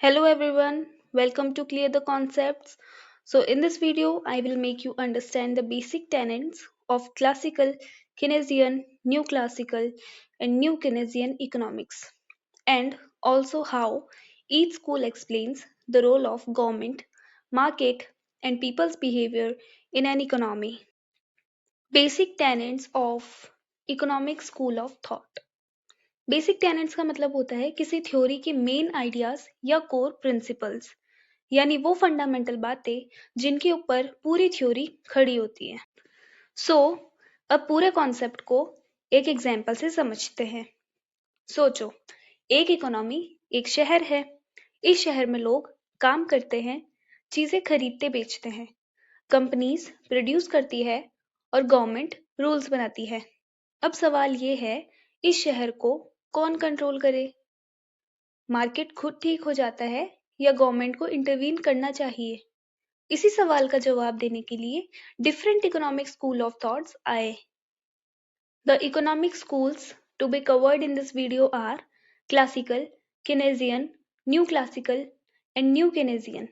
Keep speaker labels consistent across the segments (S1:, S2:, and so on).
S1: Hello everyone, welcome to Clear the Concepts. So, in this video, I will make you understand the basic tenets of classical, Keynesian, new classical, and new Keynesian economics, and also how each school explains the role of government, market, and people's behavior in an economy. Basic tenets of economic school of thought. Basic tenets का मतलब होता है किसी theory के main ideas या core principles, यानी वो fundamental बातें जिनके ऊपर पूरी थ्योरी खड़ी होती है। अब पूरे कॉन्सेप्ट को एक एग्जाम्पल से समझते हैं। सोचो, एक इकोनॉमी एक शहर है। इस शहर में लोग काम करते हैं, चीजें खरीदते बेचते हैं, कंपनीज प्रोड्यूस करती है और गवर्नमेंट रूल्स बनाती है। अब सवाल ये है, इस शहर को कौन कंट्रोल करे? मार्केट खुद ठीक हो जाता है या गवर्नमेंट को इंटरवीन करना चाहिए? इसी सवाल का जवाब देने के लिए different economic school of thoughts आए। The economic schools to be covered in this video are classical, Keynesian, new classical and new Keynesian.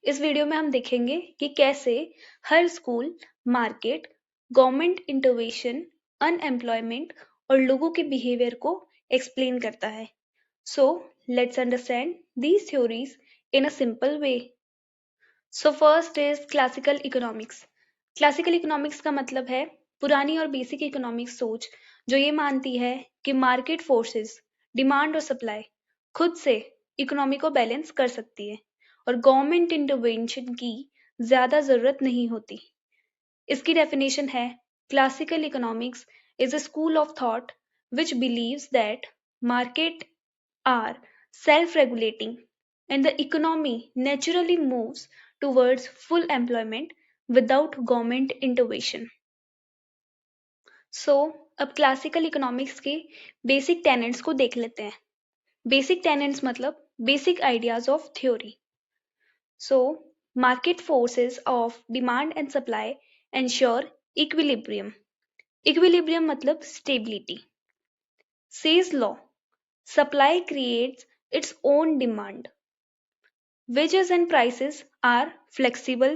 S1: इस वीडियो में हम देखेंगे कि कैसे हर school market, government intervention, unemployment और लोगों के बिहेवियर को एक्सप्लेन करता है। So, let's understand these theories in a simple way. So, first is classical economics. Classical economics का मतलब है पुरानी और बेसिक इकोनॉमिक सोच जो ये मानती है कि मार्केट फोर्सेस, डिमांड और सप्लाई खुद से इकोनॉमी को बैलेंस कर सकती है और गवर्नमेंट इंटरवेंशन की ज्यादा जरूरत नहीं होती। इसकी डेफिनेशन है, classical economics is a school of thought which believes that market are self-regulating and the economy naturally moves towards full employment without government intervention. अब क्लासिकल इकोनॉमिक्स के बेसिक टेनेट्स को देख लेते हैं। बेसिक टेनेट्स मतलब basic ideas of theory. Market forces of demand and supply ensure equilibrium. Equilibrium मतलब stability. Say's law, supply creates its own demand. Wages and prices are flexible.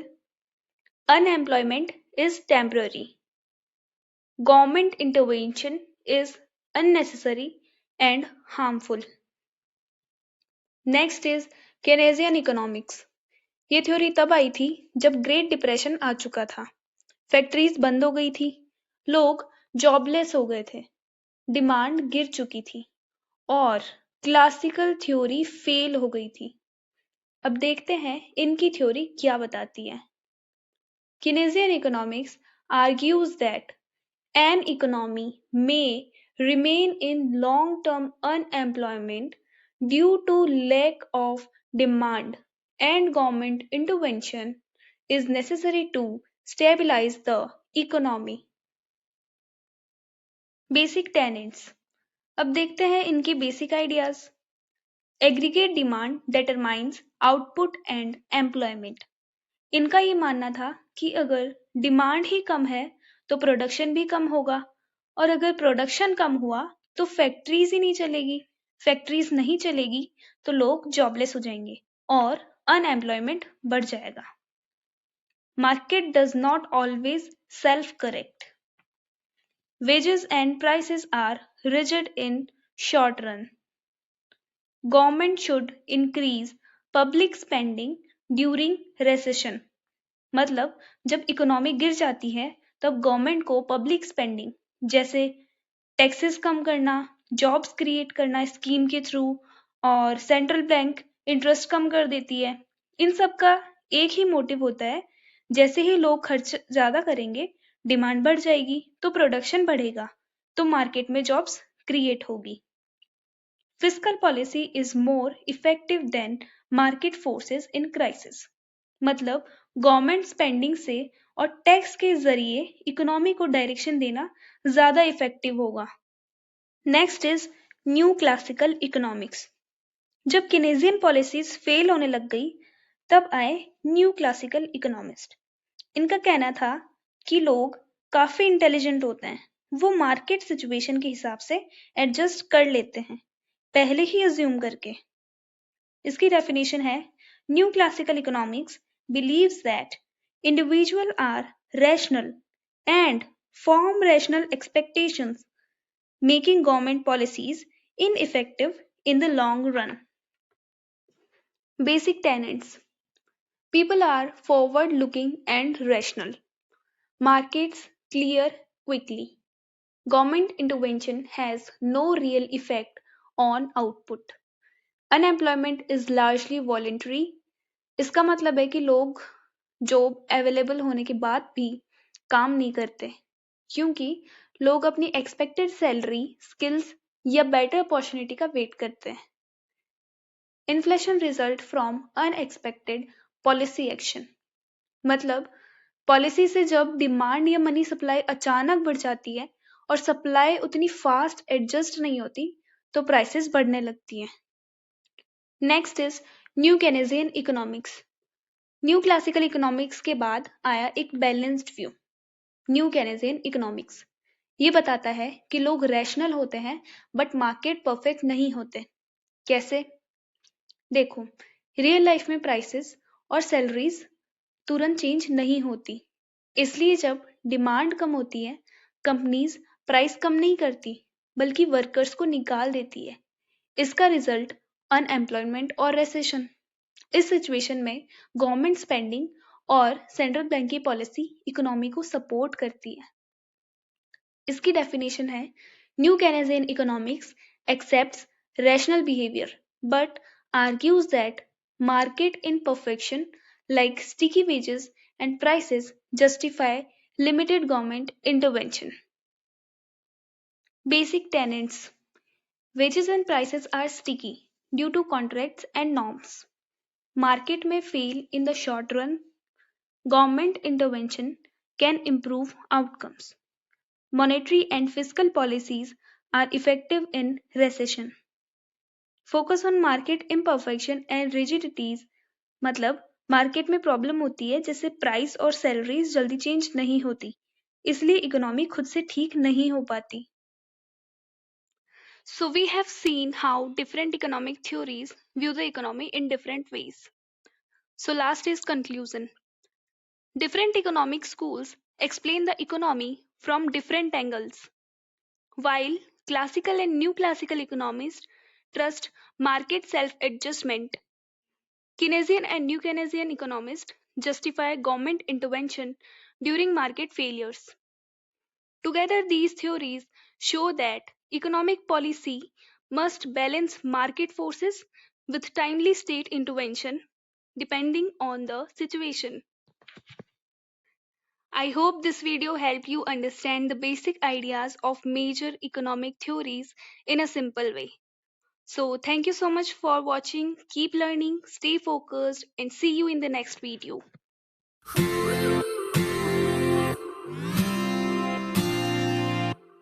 S1: Unemployment is temporary. Government intervention is unnecessary and harmful. Next is Keynesian economics. ये theory तब आई थी जब great depression आ चुका था, factories बंद हो गई थी, लोग जॉबलेस हो गए थे, डिमांड गिर चुकी थी और क्लासिकल थ्योरी फेल हो गई थी। अब देखते हैं इनकी थ्योरी क्या बताती है। Keynesian economics argues that an economy may remain in long-term unemployment due to lack of demand and government intervention is necessary to stabilize the economy. Basic tenets. अब देखते हैं इनकी basic ideas. Aggregate demand determines output and employment. इनका ये मानना था कि अगर डिमांड ही कम है तो प्रोडक्शन भी कम होगा और अगर प्रोडक्शन कम हुआ तो फैक्ट्रीज ही नहीं चलेगी, फैक्ट्रीज नहीं चलेगी तो लोग जॉबलेस हो जाएंगे और अनएम्प्लॉयमेंट बढ़ जाएगा। Market does not always self correct. Wages and prices are rigid in short run. Government should increase public spending during recession. मतलब जब इकोनॉमी गिर जाती है तब गवर्नमेंट को पब्लिक स्पेंडिंग जैसे टैक्सेस कम करना, जॉब्स क्रिएट करना स्कीम के थ्रू और सेंट्रल बैंक इंटरेस्ट कम कर देती है। इन सब का एक ही मोटिव होता है, जैसे ही लोग खर्च ज्यादा करेंगे डिमांड बढ़ जाएगी तो प्रोडक्शन बढ़ेगा तो मार्केट में जॉब्स क्रिएट होगी। Fiscal policy is more effective than market forces in crisis. मतलब गवर्नमेंट स्पेंडिंग से और टैक्स के जरिए इकोनॉमी को डायरेक्शन देना ज्यादा इफेक्टिव होगा। Next is new classical economics. जब केनेजियन पॉलिसीज फेल होने लग गई तब आए न्यू क्लासिकल इकोनॉमिस्ट। इनका कहना था कि लोग काफी इंटेलिजेंट होते हैं, वो मार्केट सिचुएशन के हिसाब से एडजस्ट कर लेते हैं पहले ही अज्यूम करके। इसकी डेफिनेशन है new classical economics believes that individuals are rational and form rational expectations, making government policies ineffective in the long run. Basic tenets. People are forward looking and rational. Markets clear quickly. Government intervention has no real effect on output. Unemployment is largely voluntary. इसका मतलब है कि लोग job available होने के बाद भी काम नहीं करते क्योंकि लोग अपनी एक्सपेक्टेड सैलरी, स्किल्स या बेटर अपॉर्चुनिटी का वेट करते हैं. Inflation result from unexpected policy action. मतलब पॉलिसी से जब डिमांड या मनी सप्लाई अचानक बढ़ जाती है और सप्लाई उतनी फास्ट एडजस्ट नहीं होती तो प्राइसेस बढ़ने लगती हैं. Next is new Keynesian economics. New classical economics के बाद आया एक balanced view, new Keynesian economics. ये बताता है कि लोग रैशनल होते हैं बट मार्केट परफेक्ट नहीं होते. कैसे? देखो, रियल लाइफ में प्राइसेस और सैलरीज तुरंत चेंज नहीं होती. इसलिए जब डिमांड कम होती है, कंपनीज प्राइस कम नहीं करती बल्कि वर्कर्स को निकाल देती है. इसका रिजल्ट अनएम्प्लॉयमेंट और रेसेशन. इस सिचुएशन में गवर्नमेंट स्पेंडिंग और सेंट्रल बैंक की पॉलिसी इकोनॉमी को सपोर्ट करती है. इसकी डेफिनेशन है new Keynesian economics accepts rational behaviour but argues that market imperfection like sticky wages and prices justify limited government intervention. Basic tenets. Wages and prices are sticky due to contracts and norms. Market may fail in the short run. Government intervention can improve outcomes. Monetary and fiscal policies are effective in recession. Focus on market imperfection and rigidities. मतलब market में problem होती है जैसे price और salaries जल्दी change नहीं होती, इसलिए इकोनॉमी खुद से ठीक नहीं हो पाती. So we have seen how different economic theories view the economy in different ways. So last is conclusion. Different economic schools explain the economy from different angles. While classical and new classical economists trust market self-adjustment, Keynesian and new Keynesian economists justify government intervention during market failures. Together, these theories show that economic policy must balance market forces with timely state intervention depending on the situation. I hope this video helped you understand the basic ideas of major economic theories in a simple way. So, thank you so much for watching. Keep learning, stay focused, and see you in the next video.